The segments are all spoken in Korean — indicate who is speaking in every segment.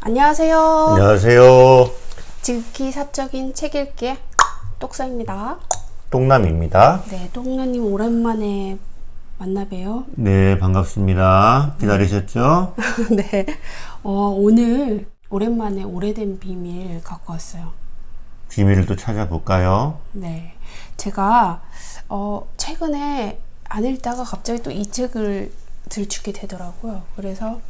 Speaker 1: 안녕하세요.
Speaker 2: 안녕하세요.
Speaker 1: 지극히 사적인 책 읽기의 똑사입니다.
Speaker 2: 똥남입니다.
Speaker 1: 네, 똥나님 오랜만에 만나봬요.
Speaker 2: 네, 반갑습니다. 기다리셨죠?
Speaker 1: 네, 오늘 오랜만에 오래된 비밀 갖고 왔어요.
Speaker 2: 비밀을 또 찾아볼까요?
Speaker 1: 네, 제가 최근에 안 읽다가 갑자기 또 이 책을 들추게 되더라고요. 그래서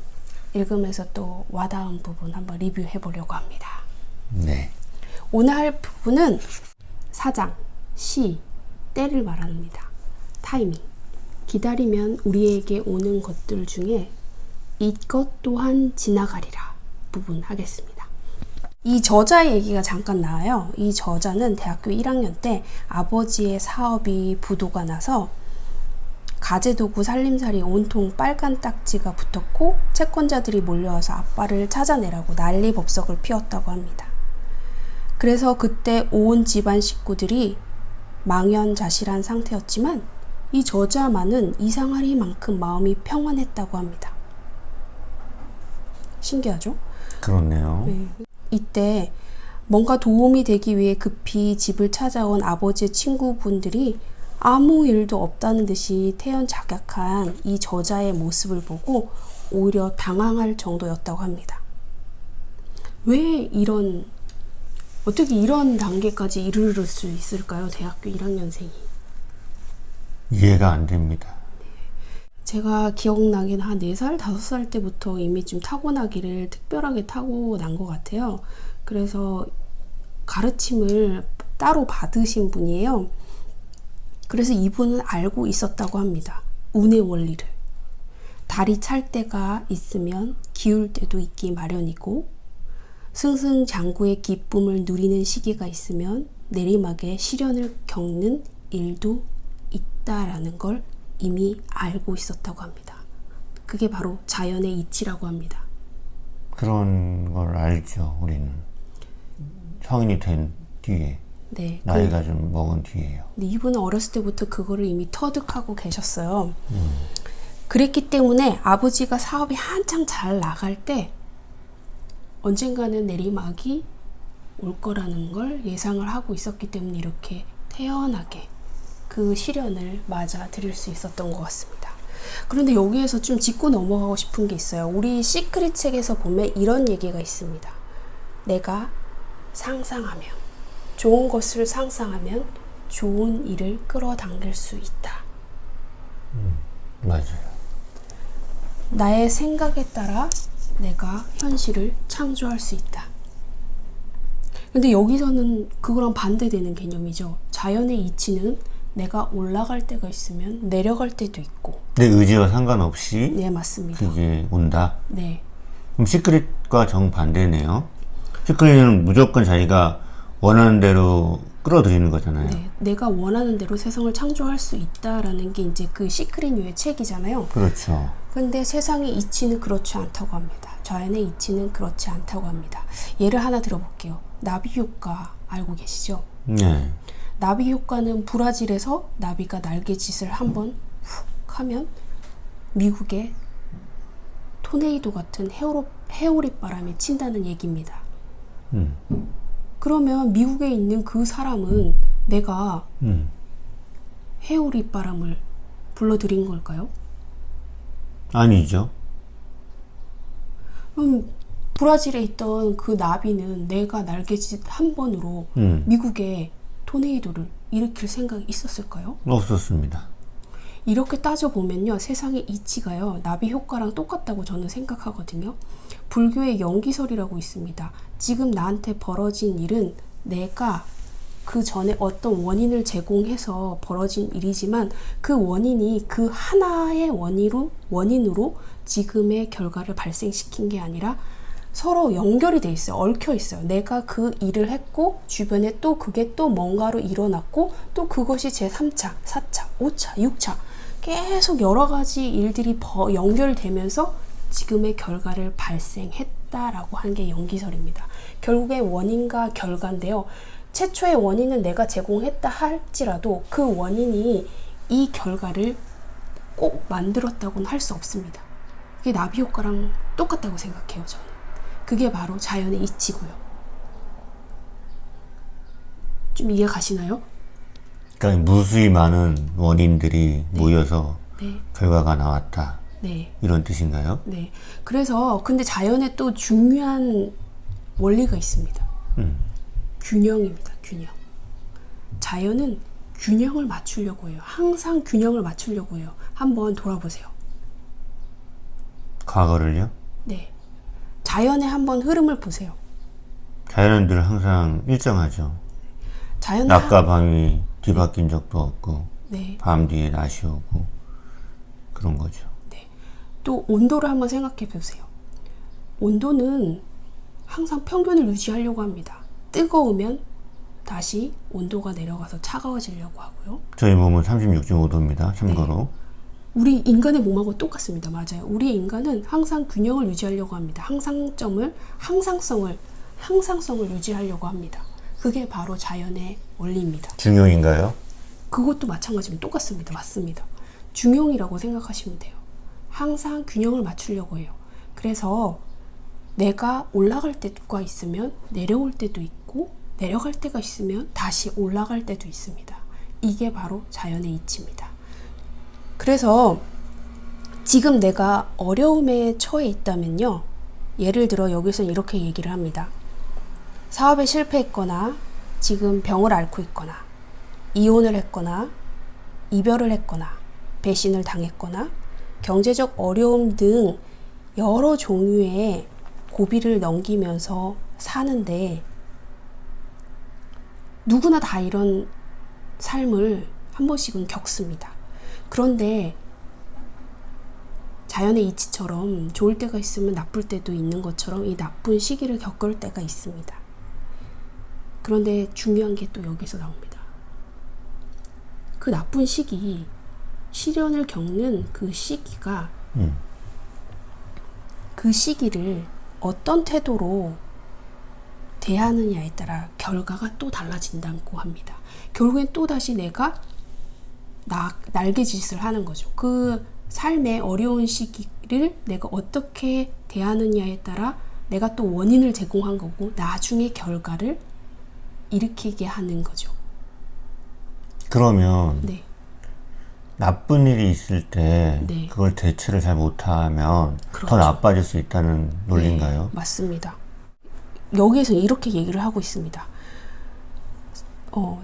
Speaker 1: 읽으면서 또 와닿은 부분 한번 리뷰해 보려고 합니다.
Speaker 2: 네.
Speaker 1: 오늘 할 부분은 사장, 시, 때를 말합니다. 타이밍. 기다리면 우리에게 오는 것들 중에 이것 또한 지나가리라 부분 하겠습니다. 이 저자의 얘기가 잠깐 나와요. 이 저자는 대학교 1학년 때 아버지의 사업이 부도가 나서 가재도구 살림살이 온통 빨간 딱지가 붙었고 채권자들이 몰려와서 아빠를 찾아내라고 난리법석을 피웠다고 합니다. 그래서 그때 온 집안 식구들이 망연자실한 상태였지만 이 저자만은 이상하리만큼 마음이 평안했다고 합니다. 신기하죠?
Speaker 2: 그렇네요.
Speaker 1: 네. 이때 뭔가 도움이 되기 위해 급히 집을 찾아온 아버지의 친구분들이 아무 일도 없다는 듯이 태연작약한 이 저자의 모습을 보고 오히려 당황할 정도였다고 합니다. 어떻게 이런 단계까지 이르를 수 있을까요? 대학교 1학년생이.
Speaker 2: 이해가 안 됩니다.
Speaker 1: 제가 기억나긴 한 4살, 5살 때부터 이미 좀 타고나기를 특별하게 타고난 것 같아요. 그래서 가르침을 따로 받으신 분이에요. 그래서 이분은 알고 있었다고 합니다. 운의 원리를. 달이 찰 때가 있으면 기울 때도 있기 마련이고 승승장구의 기쁨을 누리는 시기가 있으면 내리막에 시련을 겪는 일도 있다라는 걸 이미 알고 있었다고 합니다. 그게 바로 자연의 이치라고 합니다.
Speaker 2: 그런 걸 알죠, 우리는. 성인이 된 뒤에.
Speaker 1: 네,
Speaker 2: 나이가 좀 먹은 뒤에요.
Speaker 1: 근데 이분은 어렸을 때부터 그거를 이미 터득하고 계셨어요. 그랬기 때문에 아버지가 사업이 한창 잘 나갈 때 언젠가는 내리막이 올 거라는 걸 예상을 하고 있었기 때문에 이렇게 태연하게 그 시련을 맞아들일 수 있었던 것 같습니다. 그런데 여기에서 좀 짚고 넘어가고 싶은 게 있어요. 우리 시크릿 책에서 보면 이런 얘기가 있습니다. 내가 상상하며 좋은 것을 상상하면 좋은 일을 끌어당길 수 있다.
Speaker 2: 맞아요.
Speaker 1: 나의 생각에 따라 내가 현실을 창조할 수 있다. 근데 여기서는 그거랑 반대되는 개념이죠. 자연의 이치는 내가 올라갈 때가 있으면 내려갈 때도 있고.
Speaker 2: 내 의지와 상관없이
Speaker 1: 네, 맞습니다.
Speaker 2: 그게 온다.
Speaker 1: 네.
Speaker 2: 그럼 시크릿과 정반대네요. 시크릿은 무조건 자기가 원하는 대로 끌어들이는 거잖아요.
Speaker 1: 네, 내가 원하는 대로 세상을 창조할 수 있다라는 게 이제 그 시크릿류의 책이잖아요.
Speaker 2: 그렇죠.
Speaker 1: 근데 세상의 이치는 그렇지 않다고 합니다. 자연의 이치는 그렇지 않다고 합니다. 예를 하나 들어볼게요. 나비 효과 알고 계시죠?
Speaker 2: 네.
Speaker 1: 나비 효과는 브라질에서 나비가 날개짓을 한번 훅 하면 미국에 토네이도 같은 해오리 바람이 친다는 얘기입니다. 그러면 미국에 있는 그 사람은 내가 해오리 바람을 불러들인 걸까요?
Speaker 2: 아니죠.
Speaker 1: 그럼 브라질에 있던 그 나비는 내가 날개짓 한 번으로 미국에 토네이도를 일으킬 생각이 있었을까요?
Speaker 2: 없었습니다.
Speaker 1: 이렇게 따져보면요, 세상의 이치가요, 나비 효과랑 똑같다고 저는 생각하거든요. 불교의 연기설이라고 있습니다. 지금 나한테 벌어진 일은 내가 그 전에 어떤 원인을 제공해서 벌어진 일이지만 그 원인이 그 하나의 원인으로 지금의 결과를 발생시킨 게 아니라 서로 연결이 돼 있어요. 얽혀 있어요. 내가 그 일을 했고 주변에 또 그게 또 뭔가로 일어났고 또 그것이 제3차, 4차, 5차, 6차 계속 여러 가지 일들이 연결되면서 지금의 결과를 발생했다라고 하는 게 연기설입니다. 결국에 원인과 결과인데요. 최초의 원인은 내가 제공했다 할지라도 그 원인이 이 결과를 꼭 만들었다고는 할 수 없습니다. 그게 나비 효과랑 똑같다고 생각해요, 저는. 그게 바로 자연의 이치고요. 좀 이해 가시나요?
Speaker 2: 그러니까 무수히 많은 원인들이 모여서
Speaker 1: 네.
Speaker 2: 결과가 나왔다.
Speaker 1: 네.
Speaker 2: 이런 뜻인가요?
Speaker 1: 네. 그래서 근데 자연에 또 중요한 원리가 있습니다. 균형입니다. 균형. 자연은 균형을 맞추려고 해요. 항상 균형을 맞추려고 해요. 한번 돌아보세요.
Speaker 2: 과거를요?
Speaker 1: 네. 자연의 한번 흐름을 보세요.
Speaker 2: 자연은 늘 항상 일정하죠.
Speaker 1: 자연은
Speaker 2: 낮과 밤이 뒤바뀐 적도 없고
Speaker 1: 네.
Speaker 2: 밤 뒤에 낮이 오고 그런 거죠.
Speaker 1: 네. 또 온도를 한번 생각해 보세요. 온도는 항상 평균을 유지하려고 합니다. 뜨거우면 다시 온도가 내려가서 차가워지려고 하고요.
Speaker 2: 저희 몸은 36.5도입니다. 참고로.
Speaker 1: 우리 인간의 몸하고 똑같습니다. 맞아요. 우리 인간은 항상 균형을 유지하려고 합니다. 항상성을 유지하려고 합니다. 그게 바로 자연의 원리입니다.
Speaker 2: 중용인가요?
Speaker 1: 그것도 마찬가지로 똑같습니다. 맞습니다. 중용이라고 생각하시면 돼요. 항상 균형을 맞추려고 해요. 그래서 내가 올라갈 때가 있으면 내려올 때도 있고 내려갈 때가 있으면 다시 올라갈 때도 있습니다. 이게 바로 자연의 이치입니다. 그래서 지금 내가 어려움에 처해 있다면요. 예를 들어 여기서 이렇게 얘기를 합니다. 사업에 실패했거나 지금 병을 앓고 있거나 이혼을 했거나 이별을 했거나 배신을 당했거나 경제적 어려움 등 여러 종류의 고비를 넘기면서 사는데 누구나 다 이런 삶을 한 번씩은 겪습니다. 그런데 자연의 이치처럼 좋을 때가 있으면 나쁠 때도 있는 것처럼 이 나쁜 시기를 겪을 때가 있습니다. 그런데 중요한 게 또 여기서 나옵니다. 그 나쁜 시기, 시련을 겪는 그 시기가 그 시기를 어떤 태도로 대하느냐에 따라 결과가 또 달라진다고 합니다. 결국엔 또다시 내가 날개짓을 하는 거죠. 그 삶의 어려운 시기를 내가 어떻게 대하느냐에 따라 내가 또 원인을 제공한 거고 나중에 결과를 일으키게 하는 거죠.
Speaker 2: 그러면
Speaker 1: 네.
Speaker 2: 나쁜 일이 있을 때
Speaker 1: 네.
Speaker 2: 그걸 대처를 잘 못하면
Speaker 1: 그렇죠.
Speaker 2: 더 나빠질 수 있다는 논리인가요?
Speaker 1: 네, 맞습니다. 여기에서 이렇게 얘기를 하고 있습니다.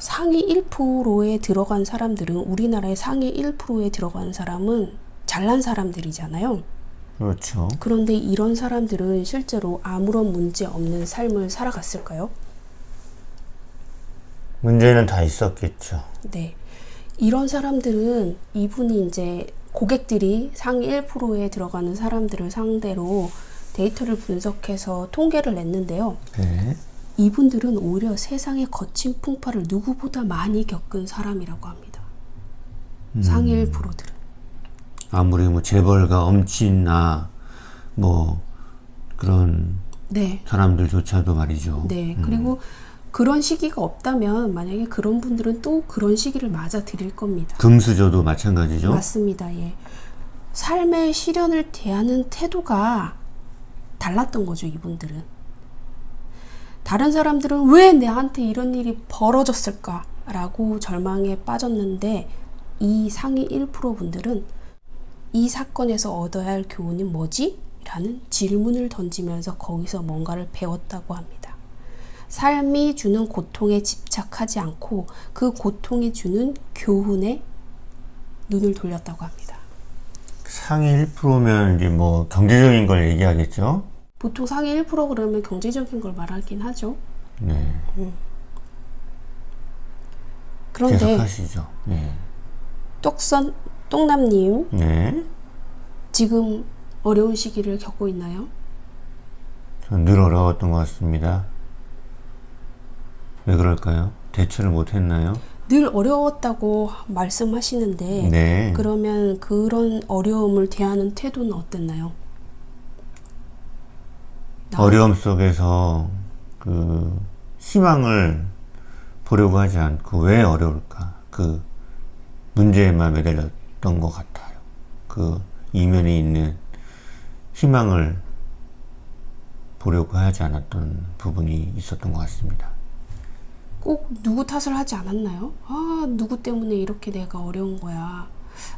Speaker 1: 상위 1%에 들어간 사람들은 우리나라의 상위 1%에 들어간 사람은 잘난 사람들이잖아요.
Speaker 2: 그렇죠.
Speaker 1: 그런데 이런 사람들은 실제로 아무런 문제 없는 삶을 살아갔을까요?
Speaker 2: 문제는 다 있었겠죠.
Speaker 1: 네. 이런 사람들은 이분이 이제 고객들이 상위 1%에 들어가는 사람들을 상대로 데이터를 분석해서 통계를 냈는데요.
Speaker 2: 네.
Speaker 1: 이분들은 오히려 세상의 거친 풍파를 누구보다 많이 겪은 사람이라고 합니다. 상위 1%들은.
Speaker 2: 아무리 뭐 재벌가 엄친나 뭐 그런
Speaker 1: 네.
Speaker 2: 사람들조차도 말이죠.
Speaker 1: 네. 그리고 그런 시기가 없다면 만약에 그런 분들은 또 그런 시기를 맞아 드릴 겁니다.
Speaker 2: 금수저도 마찬가지죠.
Speaker 1: 맞습니다. 예. 삶의 시련을 대하는 태도가 달랐던 거죠, 이분들은. 다른 사람들은 왜 나한테 이런 일이 벌어졌을까라고 절망에 빠졌는데 이 상위 1% 분들은 이 사건에서 얻어야 할 교훈은 뭐지? 라는 질문을 던지면서 거기서 뭔가를 배웠다고 합니다. 삶이 주는 고통에 집착하지 않고 그 고통이 주는 교훈에 눈을 돌렸다고 합니다.
Speaker 2: 상위 1%면 이제 뭐 경제적인 걸 얘기하겠죠.
Speaker 1: 보통 상위 1% 그러면 경제적인 걸 말하긴 하죠.
Speaker 2: 네.
Speaker 1: 그런데
Speaker 2: 계속하시죠. 네.
Speaker 1: 똥남님
Speaker 2: 네.
Speaker 1: 지금 어려운 시기를 겪고 있나요?
Speaker 2: 전 늘 어려웠던 것 같습니다. 왜 그럴까요? 대처를 못했나요?
Speaker 1: 늘 어려웠다고 말씀하시는데
Speaker 2: 네.
Speaker 1: 그러면 그런 어려움을 대하는 태도는 어땠나요?
Speaker 2: 어려움 속에서 그 희망을 보려고 하지 않고 왜 어려울까? 그 문제에만 매달렸던 것 같아요. 그 이면에 있는 희망을 보려고 하지 않았던 부분이 있었던 것 같습니다.
Speaker 1: 꼭 누구 탓을 하지 않았나요? 아, 누구 때문에 이렇게 내가 어려운 거야.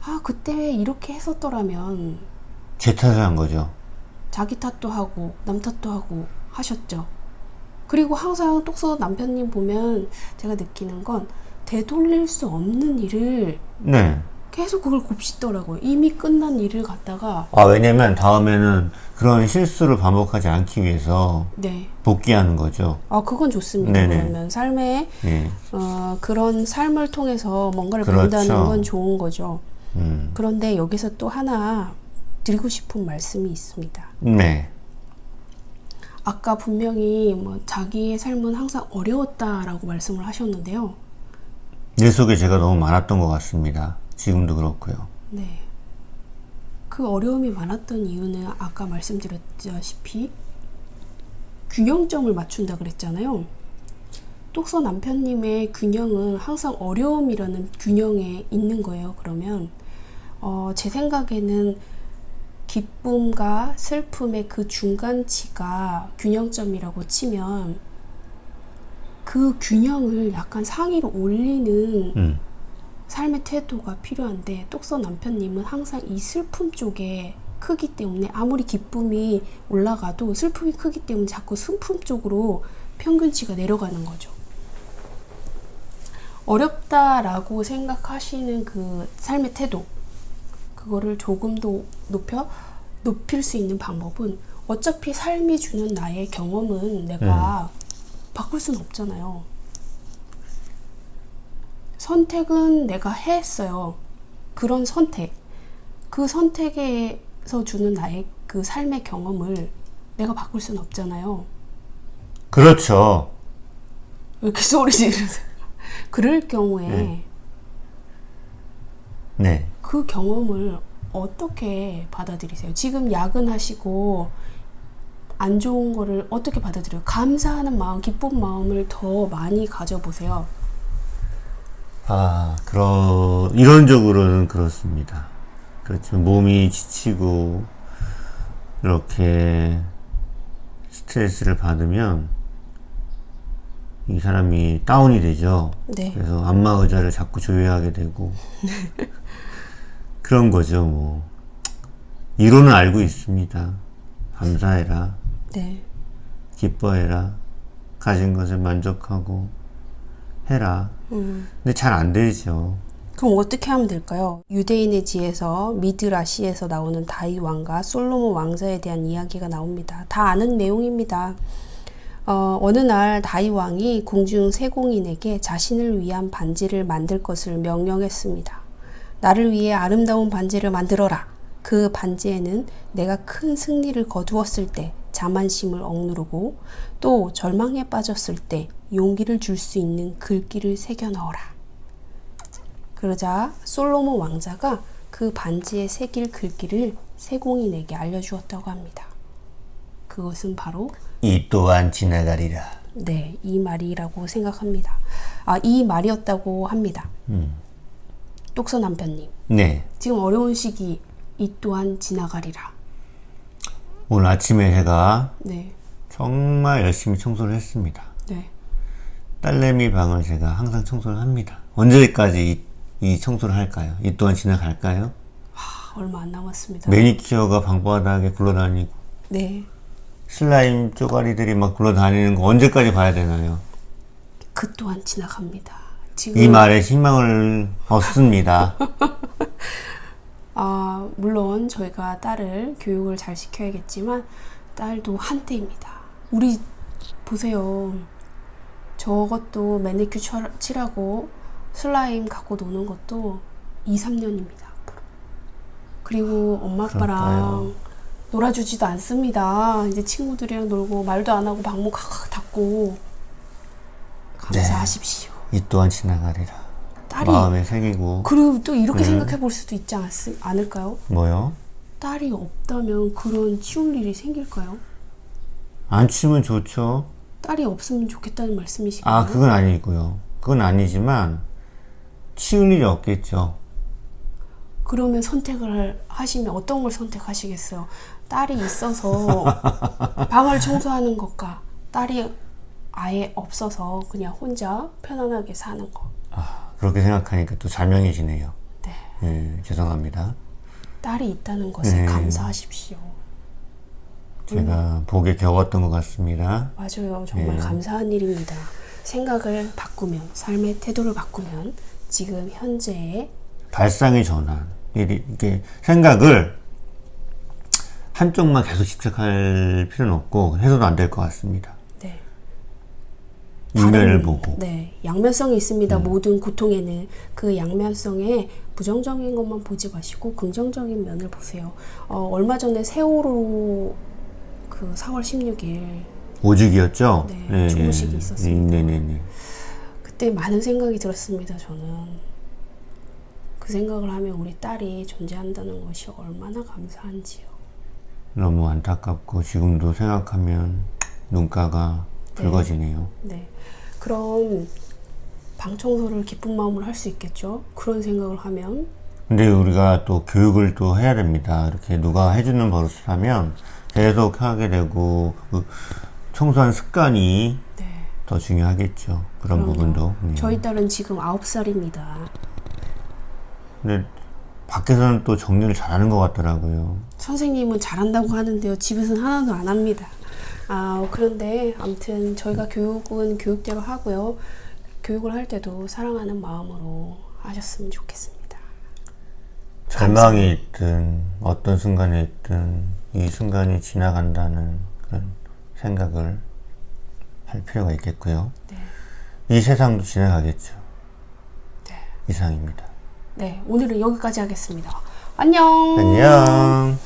Speaker 1: 아, 그때 이렇게 했었더라면.
Speaker 2: 제 탓을 한 거죠.
Speaker 1: 자기 탓도 하고 남 탓도 하고 하셨죠. 그리고 항상 똑서 남편님 보면 제가 느끼는 건 되돌릴 수 없는 일을
Speaker 2: 네.
Speaker 1: 계속 그걸 곱씹더라고요. 이미 끝난 일을 갖다가.
Speaker 2: 왜냐면 다음에는 그런 실수를 반복하지 않기 위해서
Speaker 1: 네.
Speaker 2: 복귀하는 거죠.
Speaker 1: 그건 좋습니다.
Speaker 2: 네네.
Speaker 1: 그러면 삶에
Speaker 2: 네.
Speaker 1: 그런 삶을 통해서 뭔가를
Speaker 2: 그렇죠.
Speaker 1: 배운다는 건 좋은 거죠.
Speaker 2: 음.
Speaker 1: 그런데 여기서 또 하나 드리고 싶은 말씀이 있습니다.
Speaker 2: 네.
Speaker 1: 아까 분명히 뭐 자기의 삶은 항상 어려웠다라고 말씀을 하셨는데요.
Speaker 2: 내 속에 제가 너무 많았던 것 같습니다. 지금도 그렇고요.
Speaker 1: 네. 그 어려움이 많았던 이유는 아까 말씀드렸다시피 균형점을 맞춘다 그랬잖아요. 똑서 남편님의 균형은 항상 어려움이라는 균형에 있는 거예요. 그러면 제 생각에는 기쁨과 슬픔의 그 중간치가 균형점이라고 치면 그 균형을 약간 상위로 올리는 삶의 태도가 필요한데, 똑서 남편님은 항상 이 슬픔 쪽에 크기 때문에 아무리 기쁨이 올라가도 슬픔이 크기 때문에 자꾸 슬픔 쪽으로 평균치가 내려가는 거죠. 어렵다라고 생각하시는 그 삶의 태도, 그거를 조금 더 높일 수 있는 방법은, 어차피 삶이 주는 나의 경험은 내가 바꿀 수는 없잖아요. 선택은 내가 했어요. 그런 선택, 그 선택에서 주는 나의 그 삶의 경험을 내가 바꿀 수는 없잖아요.
Speaker 2: 그렇죠.
Speaker 1: 왜 이렇게 소리 지르세요? 그럴 경우에
Speaker 2: 네.
Speaker 1: 그 경험을 어떻게 받아들이세요? 지금 야근하시고 안 좋은 거를 어떻게 받아들여요? 감사하는 마음, 기쁜 마음을 더 많이 가져보세요.
Speaker 2: 이론적으로는 그렇습니다. 그렇지만 몸이 지치고 이렇게 스트레스를 받으면 이 사람이 다운이 되죠.
Speaker 1: 네.
Speaker 2: 그래서 안마 의자를 자꾸 조여하게 되고 그런 거죠. 뭐 이론은 알고 있습니다. 감사해라,
Speaker 1: 네.
Speaker 2: 기뻐해라, 가진 것을 만족하고 해라. 근데 잘 안 되죠.
Speaker 1: 그럼 어떻게 하면 될까요? 유대인의 지에서 미드라시에서 나오는 다윗 왕과 솔로몬 왕자에 대한 이야기가 나옵니다. 다 아는 내용입니다. 어느 날 다윗 왕이 궁중 세공인에게 자신을 위한 반지를 만들 것을 명령했습니다. 나를 위해 아름다운 반지를 만들어라. 그 반지에는 내가 큰 승리를 거두었을 때 자만심을 억누르고 또 절망에 빠졌을 때 용기를 줄 수 있는 글귀를 새겨 넣어라. 그러자 솔로몬 왕자가 그 반지에 새길 글귀를 세공인에게 알려주었다고 합니다. 그것은 바로
Speaker 2: 이 또한 지나가리라.
Speaker 1: 네, 이 말이라고 생각합니다. 이 말이었다고 합니다. 똑서 남편님,
Speaker 2: 네.
Speaker 1: 지금 어려운 시기 이 또한 지나가리라.
Speaker 2: 오늘 아침에 제가
Speaker 1: 네,
Speaker 2: 정말 열심히 청소를 했습니다.
Speaker 1: 네.
Speaker 2: 딸내미 방을 제가 항상 청소를 합니다. 언제까지 이 청소를 할까요? 이 또한 지나갈까요?
Speaker 1: 얼마 안 남았습니다.
Speaker 2: 매니큐어가 방바닥에 굴러다니고
Speaker 1: 네,
Speaker 2: 슬라임 쪼가리들이 막 굴러다니는 거 언제까지 봐야 되나요?
Speaker 1: 그 또한 지나갑니다. 지금
Speaker 2: 이 말에 희망을 얻습니다.
Speaker 1: 물론 저희가 딸을 교육을 잘 시켜야겠지만 딸도 한때입니다. 우리 보세요. 저것도 매니큐 칠하고 슬라임 갖고 노는 것도 2, 3년입니다. 앞으로. 그리고 엄마 아빠랑
Speaker 2: 그럴까요?
Speaker 1: 놀아주지도 않습니다. 이제 친구들이랑 놀고 말도 안 하고 방문 칵칵 닫고. 감사하십시오.
Speaker 2: 이 또한 지나가리라.
Speaker 1: 딸이
Speaker 2: 마음에 새기고.
Speaker 1: 그리고 또 이렇게 생각해 볼 수도 있지 않을까요?
Speaker 2: 뭐요?
Speaker 1: 딸이 없다면 그런 치울 일이 생길까요?
Speaker 2: 안 치면 좋죠.
Speaker 1: 딸이 없으면 좋겠다는 말씀이신가요?
Speaker 2: 그건 아니고요. 그건 아니지만 치울 일이 없겠죠.
Speaker 1: 그러면 선택을 하시면 어떤 걸 선택하시겠어요? 딸이 있어서 방을 청소하는 것과 딸이 아예 없어서 그냥 혼자 편안하게 사는 거.
Speaker 2: 아, 그렇게 생각하니까 또 자명해지네요.
Speaker 1: 네.
Speaker 2: 예, 죄송합니다.
Speaker 1: 딸이 있다는 것에
Speaker 2: 네.
Speaker 1: 감사하십시오.
Speaker 2: 제가 복에 겨웠던 것 같습니다.
Speaker 1: 맞아요. 정말 감사한 일입니다. 생각을 바꾸면, 삶의 태도를 바꾸면 지금 현재의
Speaker 2: 발상의 전환. 이게 생각을 한쪽만 계속 집착할 필요는 없고 해서도 안 될 것 같습니다.
Speaker 1: 네.
Speaker 2: 이면을 보고.
Speaker 1: 네, 양면성이 있습니다. 모든 고통에는 그 양면성에 부정적인 것만 보지 마시고 긍정적인 면을 보세요. 얼마 전에 세월호 그 4월 16일
Speaker 2: 오직이었죠?
Speaker 1: 네, 조무식이 있었습니다.
Speaker 2: 네네네.
Speaker 1: 그때 많은 생각이 들었습니다. 저는 그 생각을 하면 우리 딸이 존재한다는 것이 얼마나 감사한지요.
Speaker 2: 너무 안타깝고 지금도 생각하면 눈가가 붉어지네요.
Speaker 1: 네. 그럼 방 청소를 기쁜 마음으로 할 수 있겠죠? 그런 생각을 하면.
Speaker 2: 근데 우리가 또 교육을 또 해야 됩니다. 이렇게 누가 해주는 버릇을 하면 계속 하게 되고 그 청소한 습관이
Speaker 1: 네.
Speaker 2: 더 중요하겠죠. 그런
Speaker 1: 그럼요.
Speaker 2: 부분도.
Speaker 1: 저희 딸은 지금 9살입니다.
Speaker 2: 근데 밖에서는 또 정리를 잘하는 것 같더라고요.
Speaker 1: 선생님은 잘한다고 하는데요. 집에서는 하나도 안 합니다. 그런데 아무튼 저희가 교육은 교육대로 하고요. 교육을 할 때도 사랑하는 마음으로 하셨으면 좋겠습니다.
Speaker 2: 절망이 있든 어떤 순간에 있든 이 순간이 지나간다는 그런 생각을 할 필요가 있겠고요.
Speaker 1: 네.
Speaker 2: 이 세상도 지나가겠죠.
Speaker 1: 네.
Speaker 2: 이상입니다.
Speaker 1: 네, 오늘은 여기까지 하겠습니다. 안녕.
Speaker 2: 안녕.